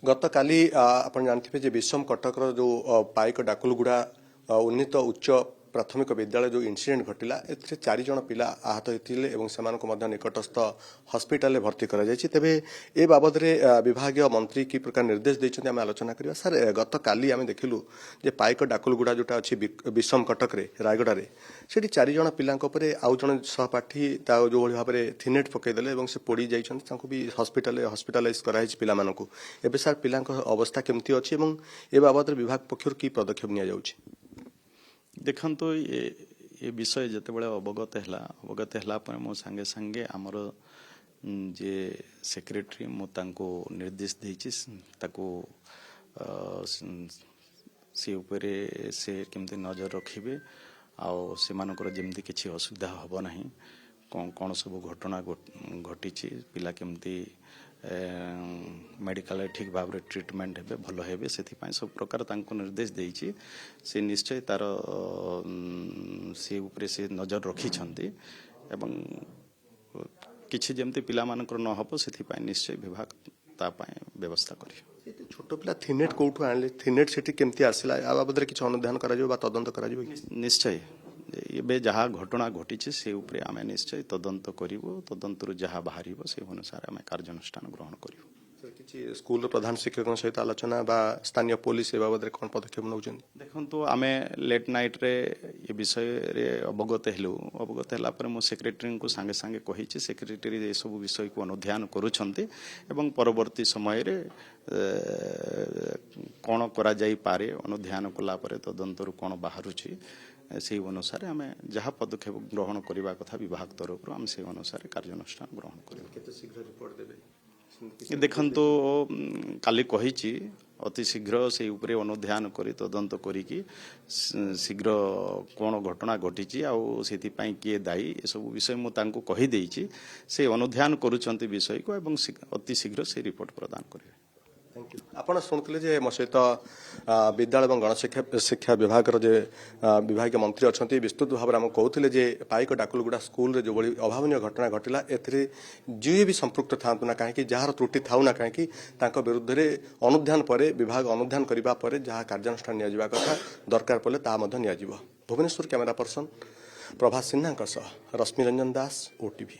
गत काली आपण जानते जे विषम कटकर जो पाइक डाकुलगुड़ा उन्नीत उच्च प्राथमिक विद्यालय जो इनसीडेंट घटिला ए चार जन पिला आहत होते निकटस्थ हॉस्पिटल भर्ती करा तेबे ए बाबद विभाग मंत्री की प्रकार निर्देश देते आम आलोचना करवा सर गत काली आम देखिलु जे पाइक डाकुलगुड़ा जोटा अच्छी विषम कटक रायगड़ा से चार जन पिला आउ जन सहपाठी जो भाव में थिनेट पकईदे से पोड़ी जाइए भी हॉस्पिटलाइज कराई पिलामानकु एबे सर पिला अवस्था केमती अच्छी ए बाबद विभाग पक्षर की पदक्षेप नि जाउछि देखो ये विषय जितेबाला अवगत है मो सांगे सांगे आमर जे सेक्रेटरी मुझको निर्देश देछि ताको से उपरे से केमती नजर रखिबे आउ से मानकर जेमती किछि असुविधा हबो नाही कौन सब घटना घटी पिला केमती मेडिकल ठीक भाव में ट्रीटमेंट हे भल हे से सब प्रकार निर्देश देछि से निश्चय तार से उपरे से नजर रखिछंती एवं किछि जेमती पिला मानकर न हबो से निश्चय विभाग तापाय व्यवस्था करी छोट पिला थिनेट कोठु आनले थिनेट सेठी केमती आसिला आ बाबद किछि अनुध्यान करा बा तदंत करा निश्चय ये जहाँ घटना घटी से उपरे आमे निश्चय तदंत करिवो तदंतर जहाँ बाहर से अनुसार आमे कार्यानुष्ठान ग्रहण करिवो स्कूल प्रधान शिक्षक सहित आलोचना बा स्थानीय पुलिस ए बाबद कौन पदक्षेप नौछन देखो आमे लेट नाइट रे ये विषय रे अवगत है मो सेक्रेटरी को सांगे सांगे कही सेक्रेटरी ये सब विषय को अनुध्यान करुछंती एवं परवर्ती समय रे कौन करा जाई पारे अनुध्यान कला परे तदंतर कौन बाहरुछि से अनुसार आम जहाँ पदक्षेप ग्रहण करने कथा विभाग तरफ आम से अनुसार कार्यानुष्ठान ग्रहण कर देखु काली कही अति शीघ्र से उपरे अनुध्यान करी तदंत करी शीघ्र कौन घटना घटी आउ से किए दायी ये सब विषय मुझे कहीदे से अनुध्यान करुँच विषय को एवं अति शीघ्र से रिपोर्ट प्रदान करेंगे आपण शुणुले जे मो सहित विद्यालय और गणशिक्षा विभाग विभाग मंत्री अच्छा विस्तृत भाव में कहते जे पाइक डाकुलगुड़ा स्कूल जो भाई अभावन घटना घटला जी भी संपृक्त था ना कहीं जार त्रुटि था ना कहीं विरुद्ध में अनुध्यान पर विभाग अनुध्यान करने जहाँ कार्यानुष्ठान निया कथा दरकार पड़े ताकि भुवनेश्वर कैमेरा पर्सन प्रभात सिन्हा रश्मि रंजन दास OTV।